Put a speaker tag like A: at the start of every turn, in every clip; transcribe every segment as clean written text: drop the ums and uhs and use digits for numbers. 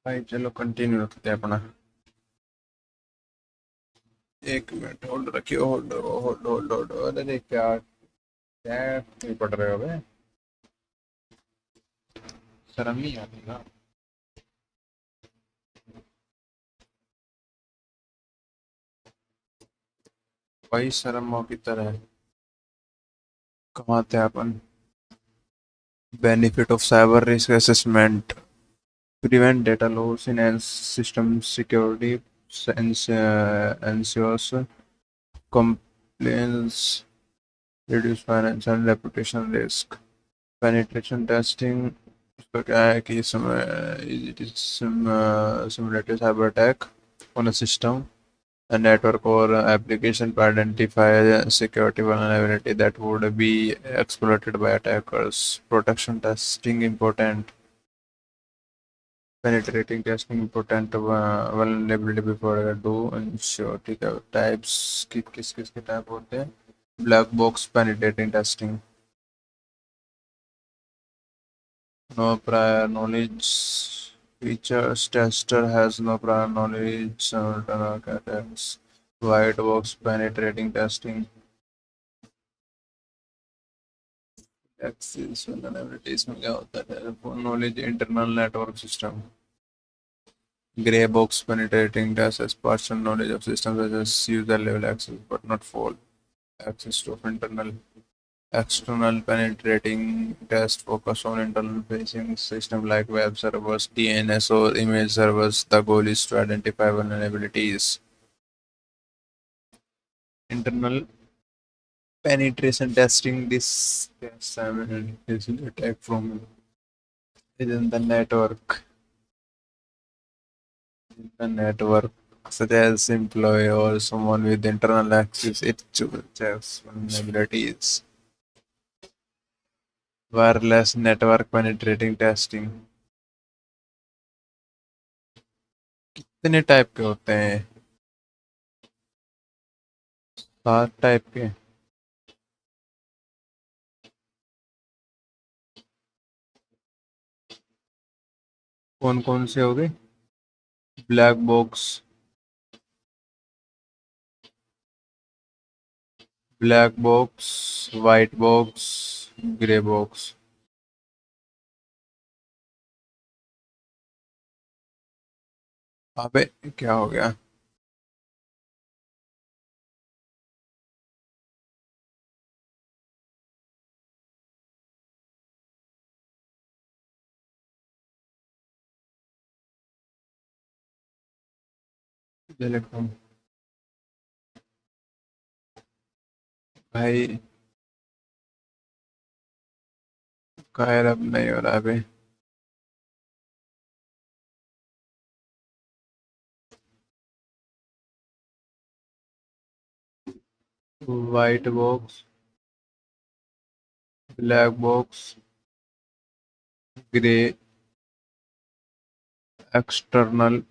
A: भाई चलो कंटिन्यू रखते हैं अपना। एक मिनट होल्ड रखियो, होल्ड होल्ड होल्ड होल्ड। अरे क्या क्या नहीं पढ़ रहे हो बे? शर्म नहीं आती ना? वही शर्म की तरह कमाते हैं अपन। Benefit of cyber risk assessment: prevent data loss, enhance system security, ensures compliance, reduce financial and reputation risk. Penetration testing, इसका क्या है कि इसमें it is simulated cyber attack on a system, a network or application to identify a security vulnerability that would be exploited by attackers. Protection testing important. Penetrating testing important vulnerability before I do ensure। ठीक है, types की किस किस के type होते हैं? Black box penetrating testing: no prior knowledge, features tester has no prior knowledge, certain attacks. White box penetrating testing: access vulnerabilities में क्या होता है? Knowledge internal network system. Grey box penetrating tests as partial knowledge of systems such as user level access but not full access to internal. External penetrating tests focus on internal facing systems like web servers, DNS or image servers. The goal is to identify vulnerabilities. Internal penetration testing: this tests simultaneously attack from within the network. The network, such as employee or someone with internal access, it checks vulnerabilities. Wireless network penetrating testing: कितने type के होते हैं? 7 type के। कौन कौन से हो गए? Black box, black box, white box, grey box. अबे क्या हो गया? ये लिखता हूँ भाई। कायर अब नहीं हो रहा अबे। White box, black box, grey, external.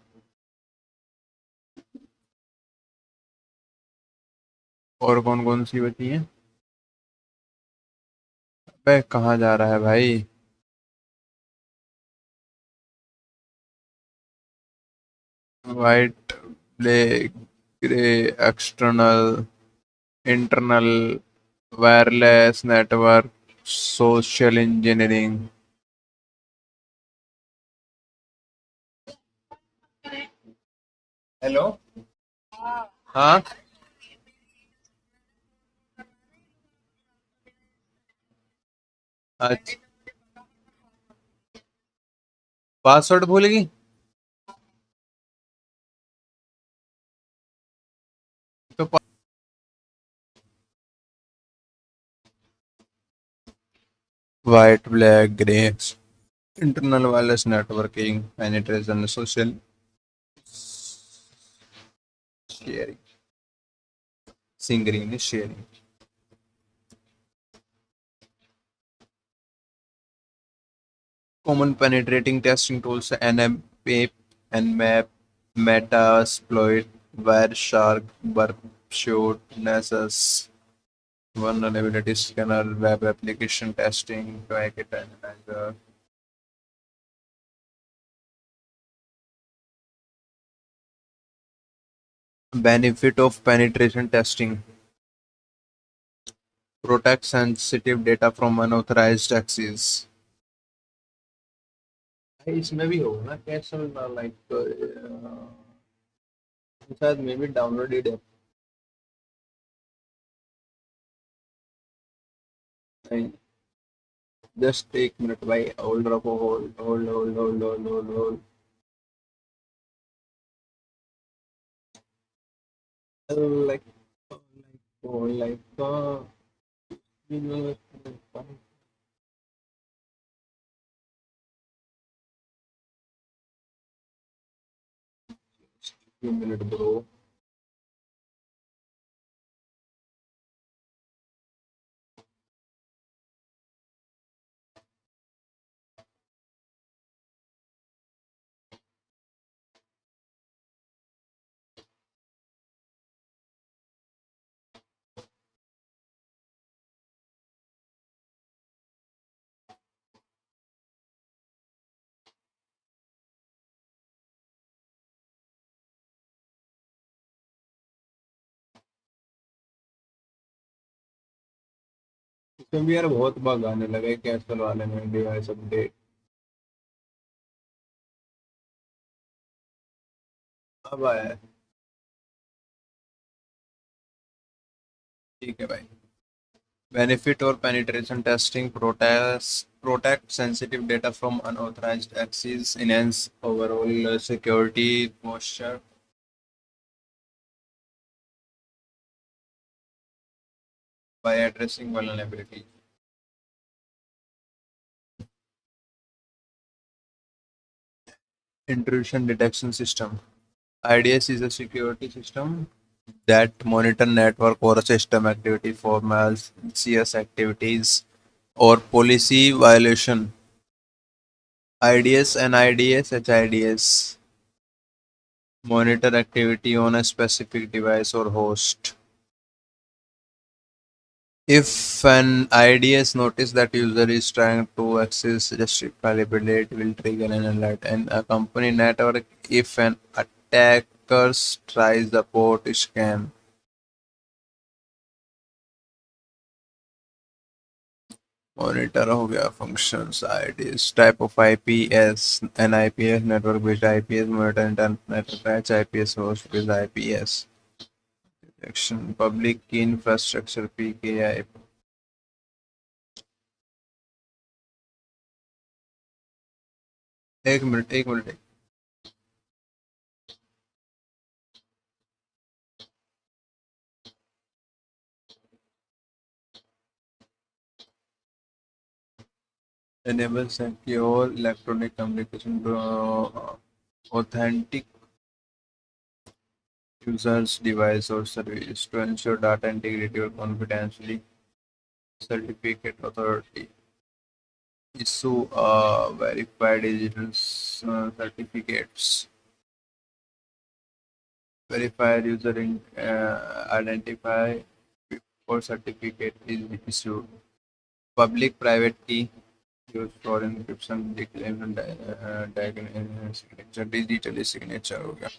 A: और कौन कौन सी बची हैं? अबे कहाँ जा रहा है भाई? White, black, grey, external, internal, wireless network, social engineering. Hello. हाँ। अच्छा, पासवर्ड भूल गई? तो white, black, grey, internal wireless networking, penetration, social sharing, singering sharing. Common penetrating testing tools: NMP, Nmap, Metasploit, Wireshark, Burp Suite, Nessus. vulnerability scanner, web application testing, packet analyzer। Benefit of penetration testing: protect sensitive data from unauthorized access. इसमें भी होगा ना कैसे like शायद may be downloaded है नहीं just एक minute भाई होल्ड रखो hold hold hold hold hold hold hold like like minute bro इसमें भी यार बहुत बग आने लगे कैसल वाले में डिवाइस अपडेट अब आया है ठीक है भाई benefit or penetration testing protect sensitive data from unauthorized access enhance overall security posture by addressing vulnerability. Intrusion detection system. IDS is a security system that monitor network or system activity for malicious activities or policy violation. IDS and IDS, HIDS monitor activity on a specific device or host. If an IDS notice that user is trying to access justifiably, it will trigger an alert and a company network if an attacker tries the port scan. Monitor हो गया functions IDs type of IPS an IPS network based IPS monitor internet patch IPS host based IPS action public key infrastructure PKI. एक minute enable secure electronic communication authentic user's device or service to ensure data integrity or confidentiality. Certificate authority issue verified digital certificates. Verify user identify before certificate is issued. Public private key used for encryption, declaration, signature, digital signature हो गया.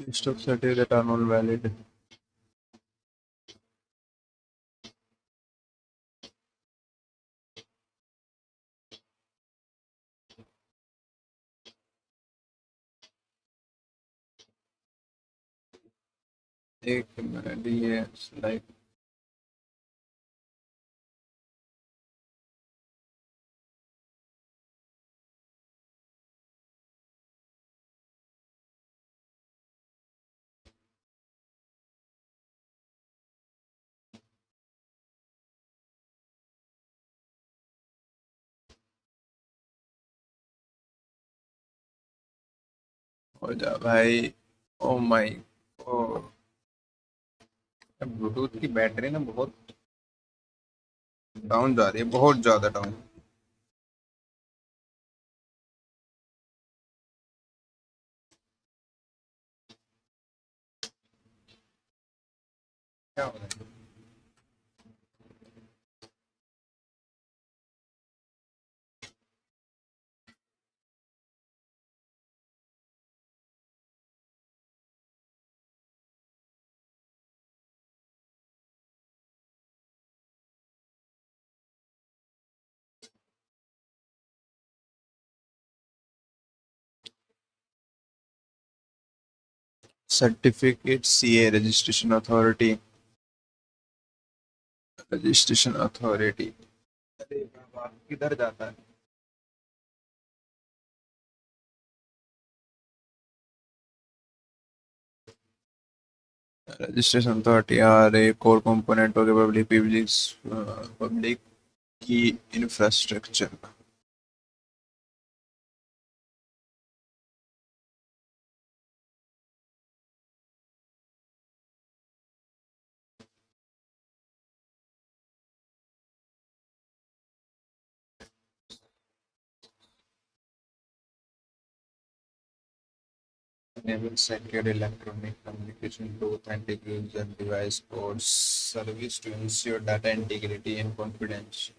A: List of certificates that are not valid. एक minute ये like हो जा भाई. Oh my God Bluetooth की battery ना बहुत डाउन जा रही है बहुत ज्यादा डाउन. क्या हो रहा है सर्टिफिकेट CA रजिस्ट्रेशन अथॉरिटी। अरे बाबा किधर जाता है? Registration authority are a core component हो गया public key infrastructure. Enable secure electronic communication to authentic user device codes service to ensure data integrity and confidentiality.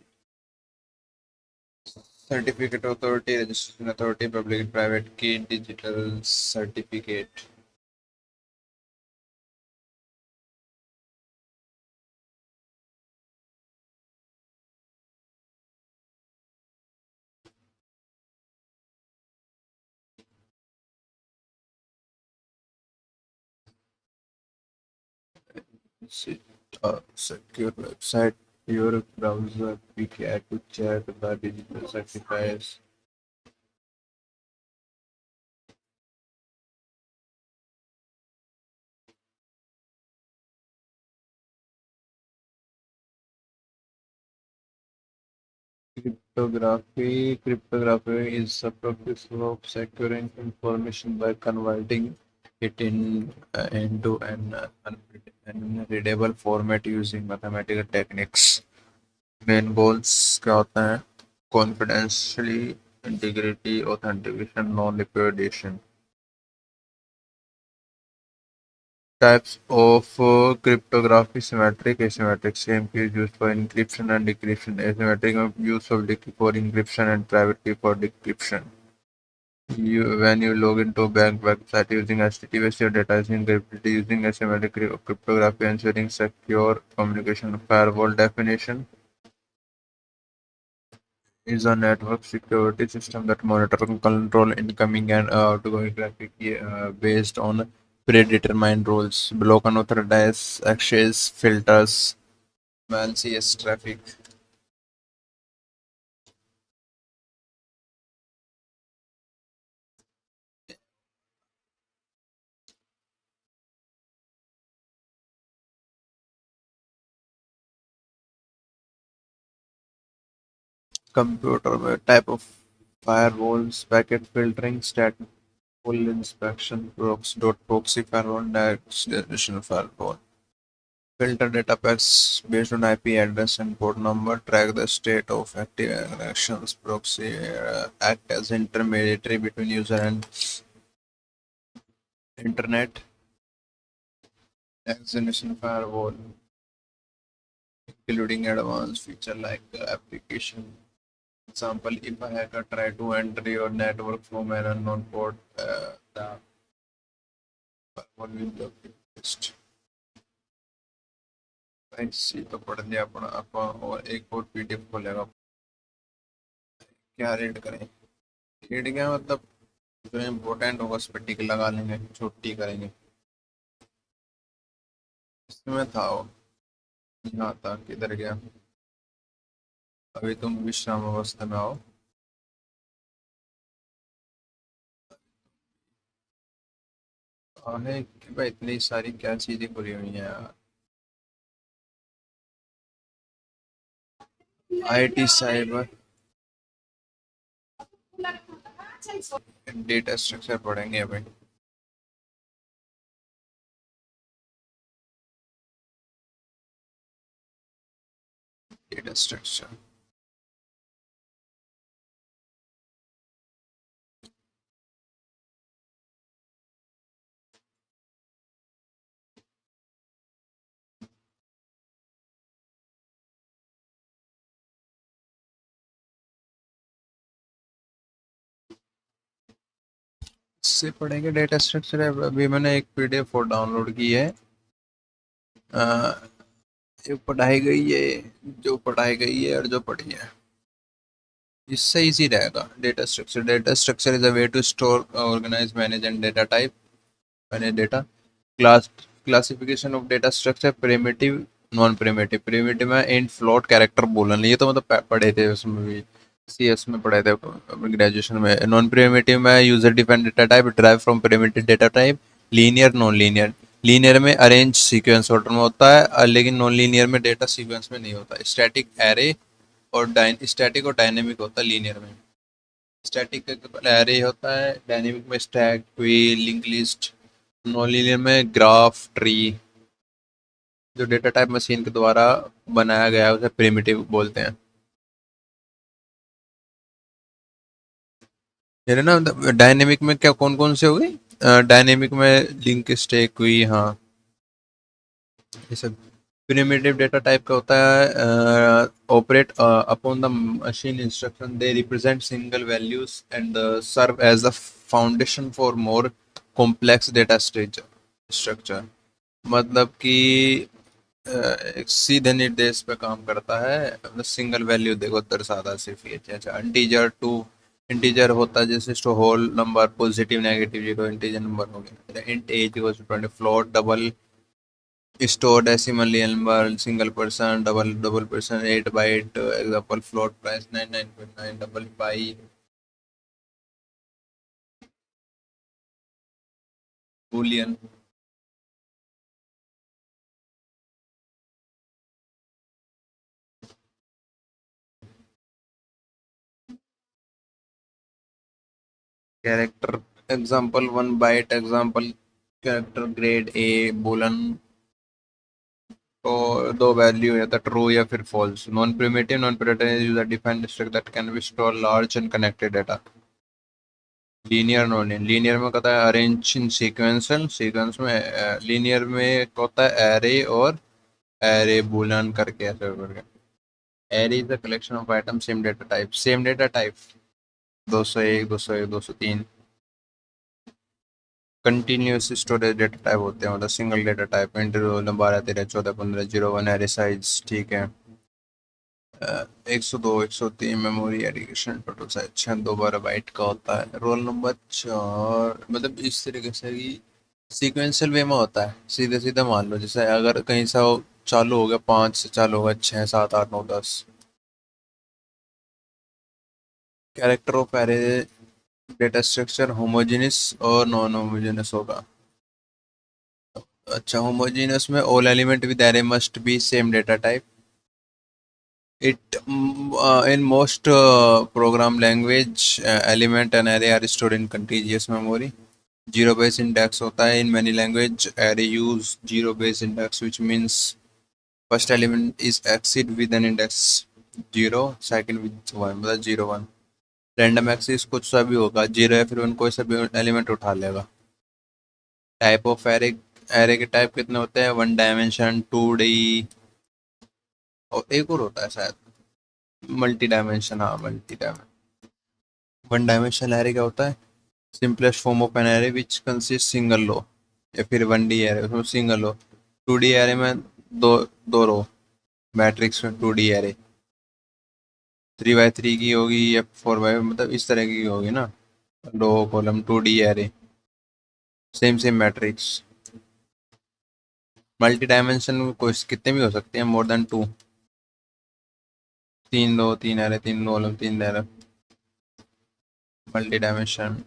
A: Certificate authority, registration authority, public and private key digital certificate. Secure website. Your browser PKI to check the digital certifiers. Cryptography is the process of securing information by converting it into an unreadable format using mathematical techniques. Main goals क्या होते हैं? Confidentiality, integrity, authentication, non-liquidation. Types of cryptography: symmetric, asymmetric. Same key is used for encryption and decryption. Asymmetric use public key for encryption and private key for decryption. When you log into a bank website using HTTPS, your data is encrypted using asymmetric cryptography, ensuring secure communication. Firewall definition is a network security system that monitors and control incoming and outgoing traffic based on predetermined rules. Block unauthorized access, filters malicious traffic. Computer type of firewalls, packet filtering, stateful inspection, proxy firewall, direct destination firewall. Filter data packs based on IP address and port number, track the state of active connections. Proxy act as intermediary between user and internet. Destination firewall, including advanced feature like application. Example, if a hacker try to enter your network from an unknown port, the firewall will block it. इसी तो पढ़ लिया अपना अपन और एक और PDF खोलेगा। क्या रीड करें? रीड क्या मतलब जो इम्पोर्टेंट होगा उस पर टिक लगा लेंगे, छुट्टी करेंगे। इसमें था वो, यहाँ था, किधर गया? अभी तुम विश्राम अवस्था में आओ। है कि भाई इतनी सारी क्या चीजें खुली हुई हैं यार। IT साइबर, डेटा स्ट्रक्चर पढ़ेंगे अभी। डेटा स्ट्रक्चर से पढ़ेंगे। डेटा स्ट्रक्चर है, अभी मैंने एक PDF और डाउनलोड की है। जो पढ़ाई गई है, जो पढ़ाई गई है और जो पढ़ी है, इससे इजी रहेगा। Data structure is a way to store, organise, manage and data type, manage data. Classification of data structure primitive non primitive. Primitive में इंट फ्लोट कैरेक्टर बोलन, ये तो मतलब पढ़े थे उसमें भी, सीएस में पढ़े थे ग्रेजुएशन में। नॉन प्रिमिटिव में user defined data type drive from primitive data type. Linear non linear, linear में अरेंज सीक्वेंस ऑर्डर में होता है लेकिन नॉन लीनियर में डेटा सीक्वेंस में नहीं होता। स्टैटिक एरे और स्टैटिक और डायनेमिक होता है लीनियर में। स्टैटिक एरे होता है, डायनेमिक में स्टैक, क्वी, लिंक लिस्ट। नॉन लीनियर में ग्राफ, ट्री। जो डेटा टाइप मशीन के द्वारा बनाया गया है उसे प्रिमिटिव बोलते हैं। मेरे ना डायनेमिक में क्या कौन कौन से हो गए? डायनेमिक में लिंक, स्टैक, क्वी, हाँ ये सब। प्रिमिटिव डेटा टाइप का होता है operate upon the machine instruction, they represent single values and serve as the foundation for more complex data structure. मतलब कि एक सीधे निर्देश पे काम करता है, मतलब सिंगल वैल्यू देखो दर्शाता है सिर्फ ये। अच्छा, इंटीजर टू, इंटीजर होता है जैसे two whole number, positive negative zero integer number हो गया। Int as equals to 20, float double, store decimal number, single precision, double double precision, 8 byte example, float price 99.9, double pi, boolean. Character example 1 byte example, character grade A, boolean. तो दो value या तो true या फिर false. Non primitive, non primitive user defined structure that can be store large and connected data. Linear, non linear में कहता है arrange in sequential, sequence में। लीनियर में होता है एरे और एरे बूलन करके ऐसे करके। Array is the collection of item same data type, same data type 201 201 203। Continuous storage data type होते हैं, मतलब single data type, inter 12 13 14 15 01 array size, ठीक है। 102 103 memory addition, total size 6 2 12 byte का होता है। रोल नंबर 4, मतलब इस तरीके से कि सीक्वेंशियल वे में होता है। सीधे सीधे मान लो जैसे अगर कहीं से चालू हो गया 5 से, चालू होगा 6 7 8 9 10। Character of array data structure homogeneous और नॉन होमोजेनियस होगा। अच्छा, होमोजेनियस में all element with array must be same data type. It in most program language element and array are stored in contiguous memory. Zero base index होता है in many language, array use zero base index which means first element is exceed with an index 0, second with 1, मतलब 0 1। random access कुछ सा भी होगा, 0 या फिर 1 कोई सा भी एलिमेंट उठा लेगा। टाइप ऑफ एरे, एरे के टाइप कितने होते हैं? 1 डायमेंशन, 2D, और एक और होता है शायद मल्टी डायमेंशन। हाँ मल्टी डायमेंशन। 1 डायमेंशन एरे क्या होता है? Simplest form of an array which consist single row, या फिर 1D एरे उसमें सिंगल रो। 2D एरे में दो दो रो, मैट्रिक्स में 2D एरे 3x3 की होगी या 4x, मतलब इस तरह की होगी ना, row column 2D array, same same matrix. Multi dimension में कोई कितने भी हो सकते हैं, more than 2। 3 row 3 array, 3 column 3 array, multi dimension.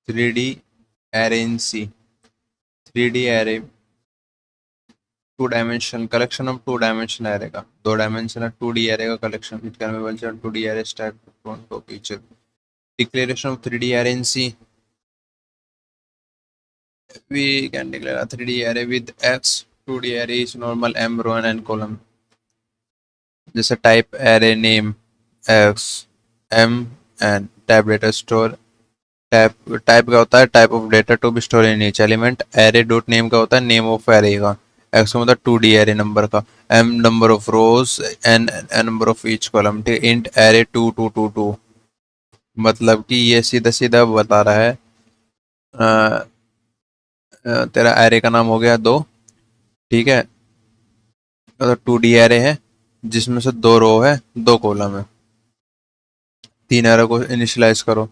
A: 3D array in C, 3D array, 2 dimension collection of 2 dimension array का, 2 डायमेंशन है 2D एरे का collection. It can be mention 2D array stack front to पीछे। Declaration of 3D array in C, we can declare a 3D array with x, 2D array is normal m row and n column। जैसे type array name x m and type data store, type type का होता है type of data to be store in each element. Array dot name का होता है name of array का। X का मतलब 2D एरे नंबर का। M number of rows, N number of each column. Int array 2222, मतलब कि ये सीधा सीधा बता रहा है तेरा एरे का नाम हो गया 2, ठीक है। मतलब 2D एरे है जिसमें से 2 रो है 2 कॉलम है, 3 एरे को इनिशियलाइज करो।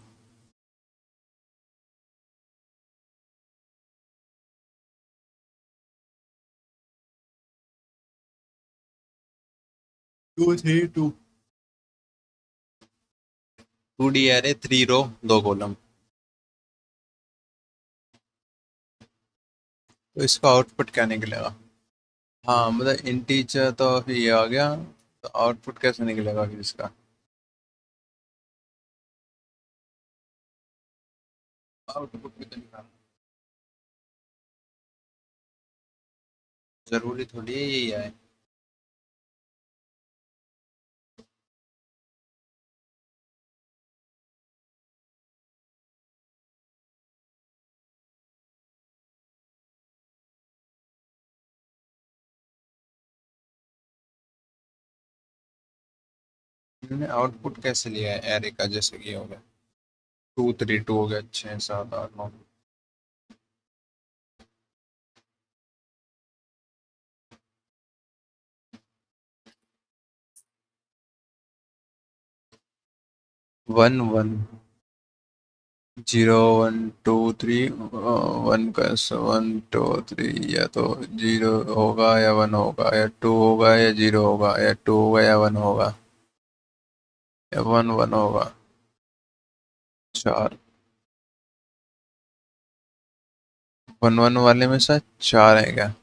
A: 2 3 2 2D एरे 3 रो 2 कॉलम। तो इसका आउटपुट क्या निकलेगा? हाँ मतलब इंटीजर तो ये आ गया, तो आउटपुट कैसे निकलेगा फिर इसका? आउटपुट भी तो निकालना जरूरी थोड़ी है यही है। मैंने आउटपुट कैसे लिया है एरे का, जैसे कि हो गया 2 3 2 हो गया 6 7 8 9। 1 1 0 1 2 3 1 1 2 3 या तो 0 होगा या 1 होगा या 2 होगा या 0 होगा या 2 होगा या 1 होगा या 1 1 होगा। 4। 1 1 वाले में से 4 है क्या?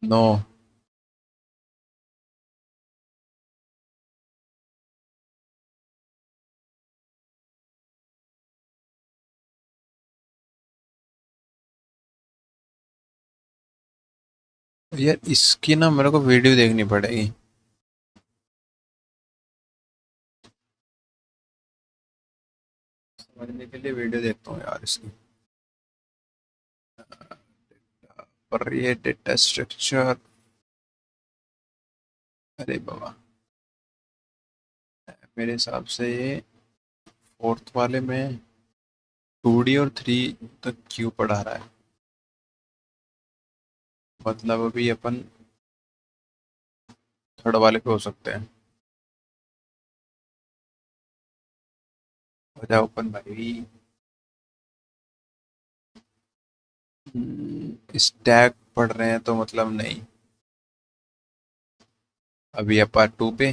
A: 9। यार इसकी ना मेरे को वीडियो देखनी पड़ेगी। समझने के लिए वीडियो देखता हूँ यार इसकी। पर ये डेटा स्ट्रक्चर, अरे बाबा, मेरे हिसाब से ये फोर्थ वाले में 2D और 3 तक क्यों पढ़ा रहा है? मतलब अभी अपन थर्ड वाले पे हो सकते हैं। हो जाओ ओपन भाई। स्टैक पढ़ रहे हैं तो मतलब नहीं। अभी है पार्ट 2 पे।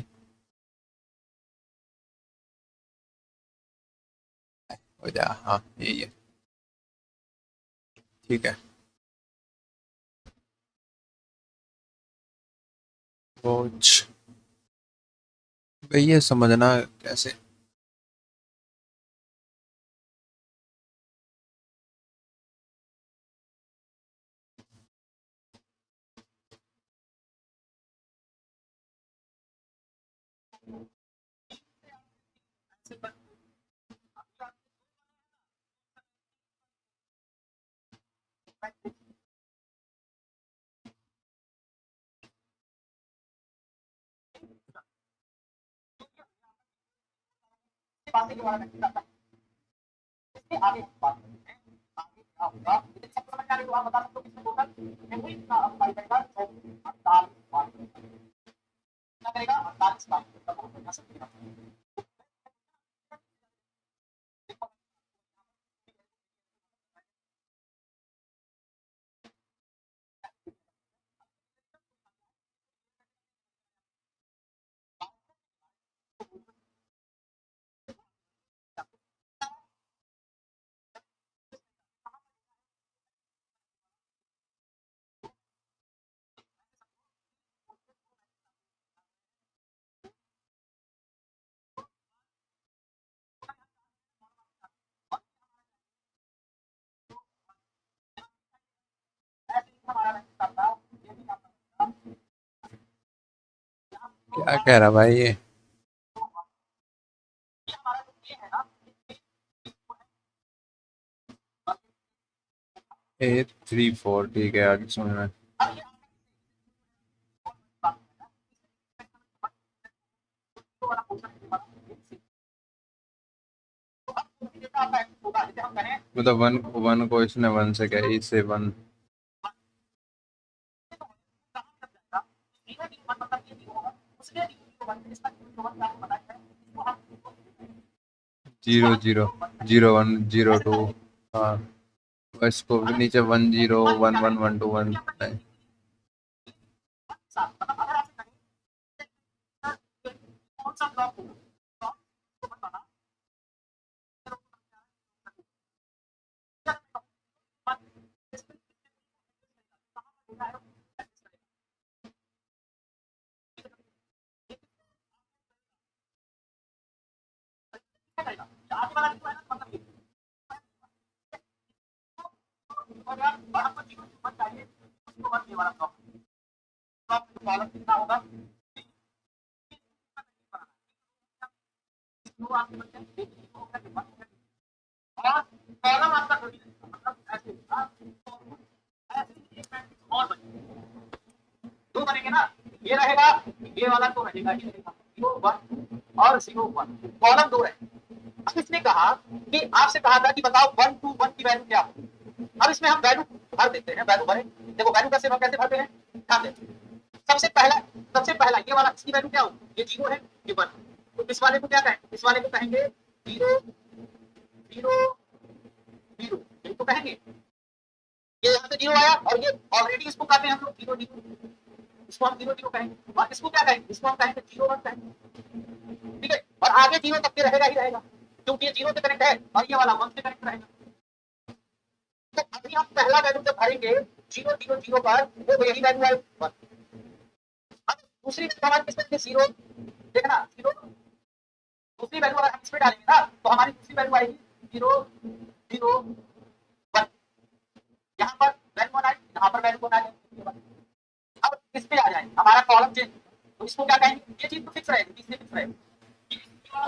A: हो जा, हाँ यही है। ठीक है। कोच भाई ये समझना कैसे? क्या कह रहा भाई ये? 8 3 4 ठीक है, आगे समझ में। मतलब वन वन को इसने 1 से क्या, ई से 1। 0 0 0 1 0 2। हाँ, इसको भी नीचे 1 0 1 1 1 2 1।
B: दो बनेंगे ना, ये रहेगा, ये वाला तो रहेगा ही रहेगा, 0 1 और 0 1, कॉलम दो है। अब इसने कहा कि आपसे कहा था कि बताओ 1 2 1 की वैल्यू क्या हो। अब इसमें हम वैल्यू भर देते हैं, वैल्यू भरे। देखो वैल्यू कैसे भरते हैं, ध्यान दें। सबसे पहला ये वाला, इसकी वैल्यू क्या हो, ये 0 है, ये 1। तो इस वाले को क्या कहें, इस वाले को कहेंगे 0 0 0, यही तो कहेंगे। ये यहाँ से 0 आया और ये ऑलरेडी इसको कहते हैं हम लोग 0 0, इसको हम 0 0 कहेंगे। और इसको क्या कहेंगे, इसको हम कहेंगे 0 1 कहेंगे। ठीक है, और आगे 0 तक के रहेगा ही रहेगा, क्योंकि ये 0 से कनेक्ट है और ये वाला 1 से कनेक्ट रहेगा। तो अभी हम पहला वैल्यू जब भरेंगे 0 0 0 पर, वो यही वैल्यू आएगी 1। अब दूसरी वैल्यू हमारी किसमें, 0, देखना 0, दूसरी वैल्यू अगर हम इसमें डालेंगे ना, तो हमारी दूसरी वैल्यू आएगी 0 0 1। यहाँ पर वैल्यू 1 आई, यहाँ पर वैल्यू 1 आ जाएगी। अब इस पे आ जाए हमारा कॉलम चेंज, तो इसको क्या कहेंगे, ये चीज तो फिक्स रहेगी, तीसरी फिक्स रहेगी।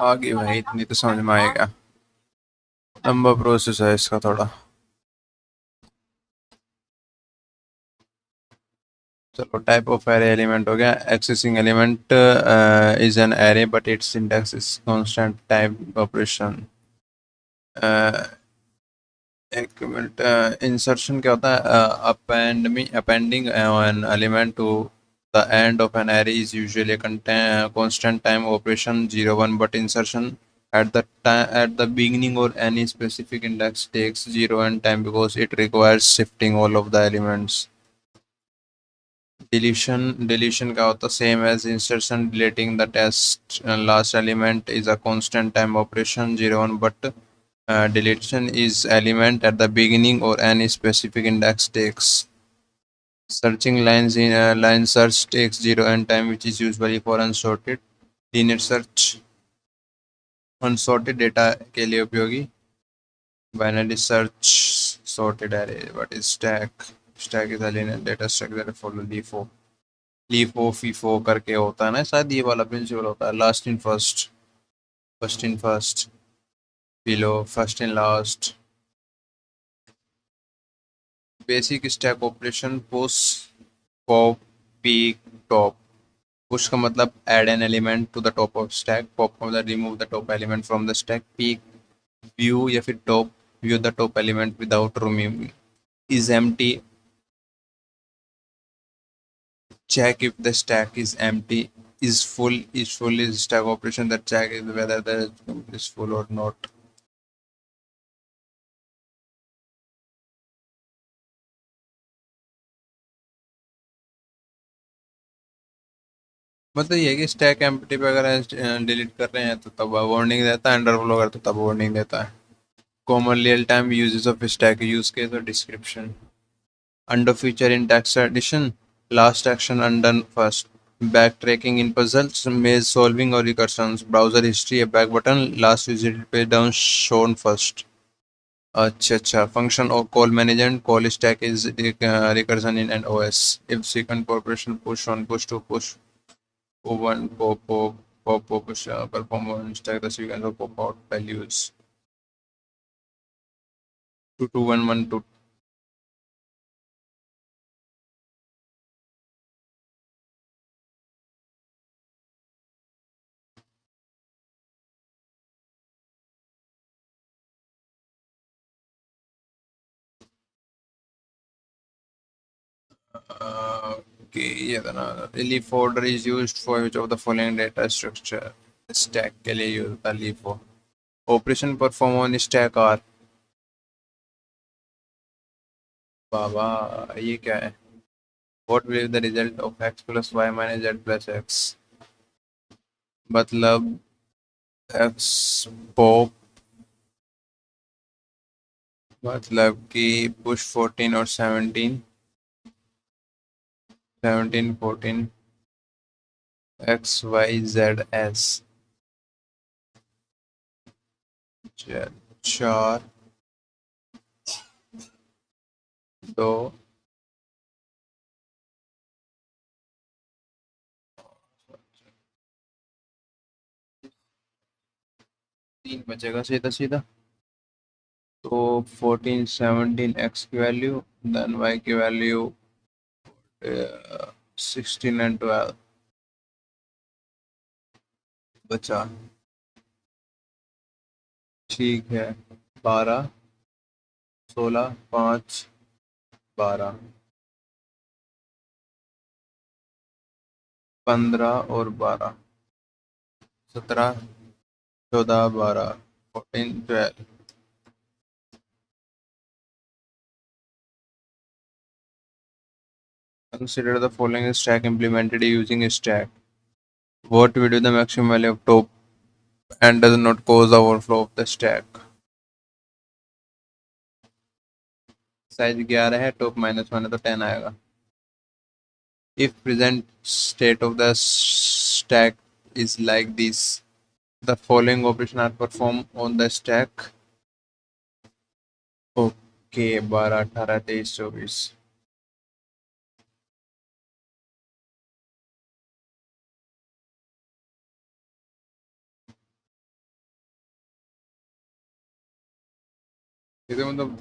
A: आगे भाई इतनी तो समझ में आएगा, लंबा प्रोसेस है इसका थोड़ा। चलो टाइप ऑफ एरे एलिमेंट हो गया। Accessing element is an array but its syntax is constant type operation. एक मिनट, इंसर्शन क्या होता है, appending an element to the end of an array is usually constant time operation 0 1, but insertion at the beginning or any specific index takes 0 and time because it requires shifting all of the elements. Deletion का होता same as insertion, deleting the test last element is a constant time operation 0 1, but deletion is element at the beginning or any specific index takes. Searching lines in line search takes 0 and time, which is usually for unsorted. Linear search unsorted data के लिए उपयोगी. Binary search sorted array. What is stack? Stack is a linear data structure that follow LIFO. LIFO FIFO करके होता है ना, शायद ये वाला प्रिंसिपल होता है, last in first, first in first, below first in last. Basic stack operation, push pop peek top. Push का मतलब add an element to the top of stack, pop का मतलब remove the top element from the stack, peek view या फिर top view the top element without removing. Is empty, check if the stack is empty. Is full is stack operation that check is whether the is full or not. मतलब ये है कि stack empty पे अगर delete कर रहे हैं तो तब वार्निंग देता है, अंडरफ्लो करता है तब वार्निंग देता है. Common real time uses of stack, use case और description. Under feature in text edition, last action undone first. Back tracking in puzzles, maze solving और recursions. Browser history, a back button, last visited page down shown first. अच्छा, function और call management, call stack is recursion in an OS. If sequence operation, push on push two push O1 pop push perform on stack the sequence of pop out values 2 2 1 1 2. Okay, ये था ना. Leaf folder is used for which of the following data structure? Stack के लिए use होता है leaf. Operation perform on stack R. बाबा ये क्या है? What will be the result of x plus y minus z plus x? मतलब x pop मतलब कि पुश 14 और 17 17 14 एक्स वाई जेड एस 4 2 3 बचेगा सीधा सीधा। तो 14 17 एक्स की वैल्यू देन वाई की वैल्यू 16 एंड 12 बचा। ठीक है 12 16 5 12 15 और 12 17 14 12 14 12। Consider the following stack implemented using a stack. What will be the maximum value of top and does not cause the overflow of the stack? Size 11 है, top -1 है तो 10 आएगा। If present state of the stack is like this, the following operation are performed on the stack. Okay 12 18 23 24। ये तो मतलब